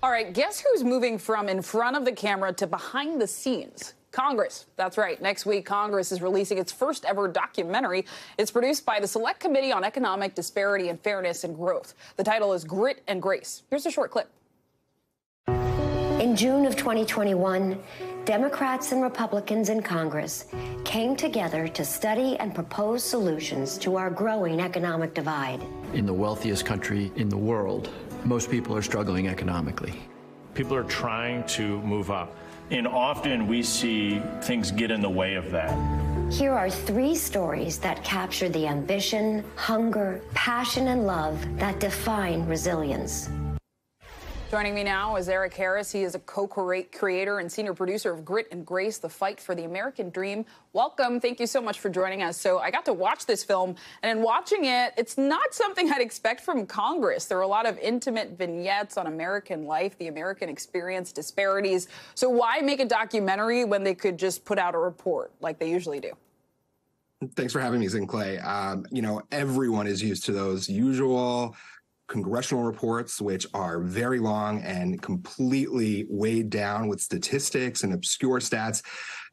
All right, guess who's moving from in front of the camera to behind the scenes? Congress. That's right. Next week, Congress is releasing its first ever documentary. It's produced by the Select Committee on Economic Disparity and Fairness and Growth. The title is Grit and Grace. Here's a short clip. In June of 2021, Democrats and Republicans in Congress came together to study and propose solutions to our growing economic divide. In the wealthiest country in the world, most people are struggling economically. People are trying to move up, and often we see things get in the way of that. Here are 3 stories that capture the ambition, hunger, passion, and love that define resilience. Joining me now is Eric Harris. He is a co-creator and senior producer of Grit and Grace, The Fight for the American Dream. Welcome. Thank you so much for joining us. So I got to watch this film, and in watching it, it's not something I'd expect from Congress. There are a lot of intimate vignettes on American life, the American experience, disparities. So why make a documentary when they could just put out a report like they usually do? Thanks for having me, Clay. Everyone is used to those usual congressional reports, which are very long and completely weighed down with statistics and obscure stats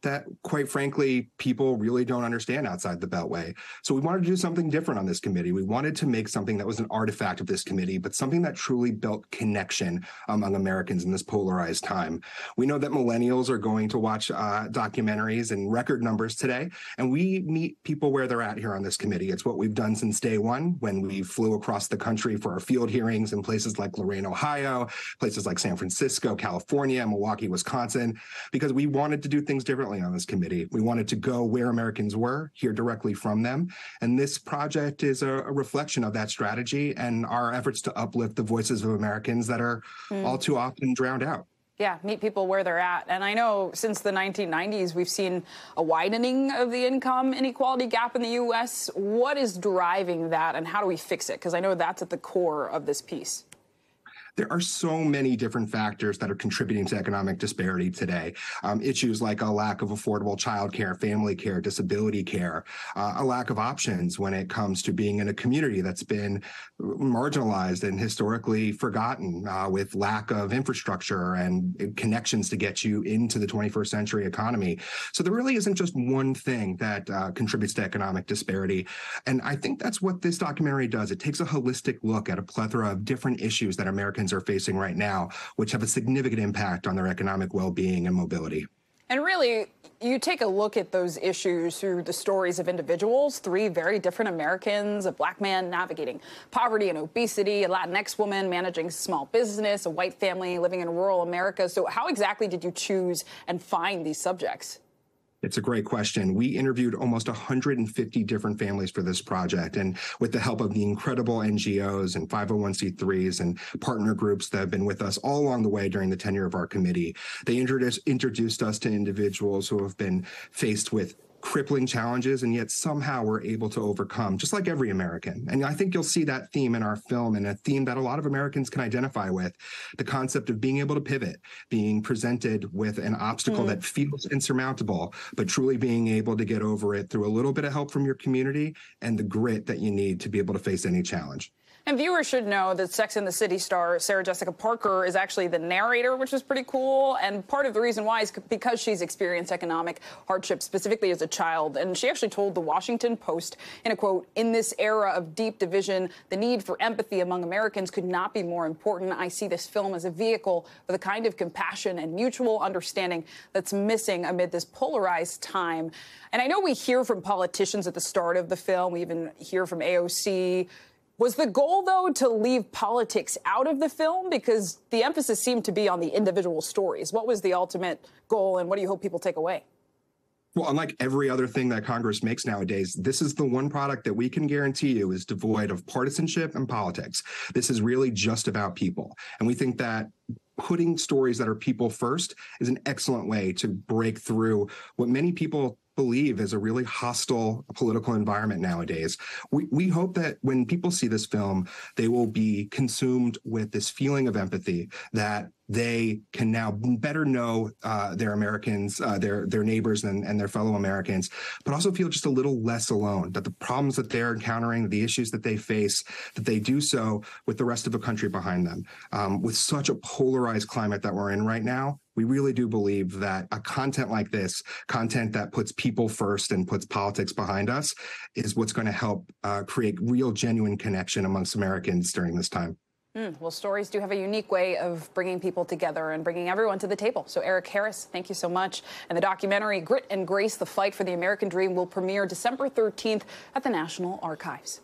that, quite frankly, people really don't understand outside the Beltway. So we wanted to do something different on this committee. We wanted to make something that was an artifact of this committee, but something that truly built connection among Americans in this polarized time. We know that millennials are going to watch documentaries in record numbers today, and we meet people where they're at here on this committee. It's what we've done since day one when we flew across the country for our field hearings in places like Lorain, Ohio, places like San Francisco, California, Milwaukee, Wisconsin, because we wanted to do things differently on this committee. We wanted to go where Americans were, hear directly from them. And this project is a reflection of that strategy and our efforts to uplift the voices of Americans that are all too often drowned out. Yeah, meet people where they're at. And I know since the 1990s, we've seen a widening of the income inequality gap in the U.S. What is driving that, and how do we fix it? Because I know that's at the core of this piece. There are so many different factors that are contributing to economic disparity today. Issues like a lack of affordable childcare, family care, disability care, a lack of options when it comes to being in a community that's been marginalized and historically forgotten, with lack of infrastructure and connections to get you into the 21st century economy. So there really isn't just one thing that contributes to economic disparity. And I think that's what this documentary does. It takes a holistic look at a plethora of different issues that Americans are facing right now, which have a significant impact on their economic well-being and mobility. And really, you take a look at those issues through the stories of individuals, 3 very different Americans, a Black man navigating poverty and obesity, a Latinx woman managing small business, a white family living in rural America. So how exactly did you choose and find these subjects? It's a great question. We interviewed almost 150 different families for this project, and with the help of the incredible NGOs and 501c3s and partner groups that have been with us all along the way during the tenure of our committee, they introduced us to individuals who have been faced with crippling challenges and yet somehow we're able to overcome, just like every American. And I think you'll see that theme in our film, and a theme that a lot of Americans can identify with, the concept of being able to pivot, being presented with an obstacle that feels insurmountable, but truly being able to get over it through a little bit of help from your community and the grit that you need to be able to face any challenge. And viewers should know that Sex and the City star Sarah Jessica Parker is actually the narrator, which is pretty cool. And part of the reason why is because she's experienced economic hardship, specifically as a child. And she actually told the Washington Post in a quote, "In this era of deep division, the need for empathy among Americans could not be more important. I see this film as a vehicle for the kind of compassion and mutual understanding that's missing amid this polarized time." And I know we hear from politicians at the start of the film. We even hear from AOC. Was the goal, though, to leave politics out of the film? Because the emphasis seemed to be on the individual stories. What was the ultimate goal, and what do you hope people take away? Well, unlike every other thing that Congress makes nowadays, this is the one product that we can guarantee you is devoid of partisanship and politics. This is really just about people. And we think that putting stories that are people first is an excellent way to break through what many people believe is a really hostile political environment nowadays. We hope that when people see this film, they will be consumed with this feeling of empathy that they can now better know their Americans, their neighbors and their fellow Americans, but also feel just a little less alone, that the problems that they're encountering, the issues that they face, that they do so with the rest of the country behind them. With such a polarized climate that we're in right now, we really do believe that a content like this, content that puts people first and puts politics behind us, is what's going to help create real, genuine connection amongst Americans during this time. Well, stories do have a unique way of bringing people together and bringing everyone to the table. So, Eric Harris, thank you so much. And the documentary Grit and Grace, The Fight for the American Dream will premiere December 13th at the National Archives.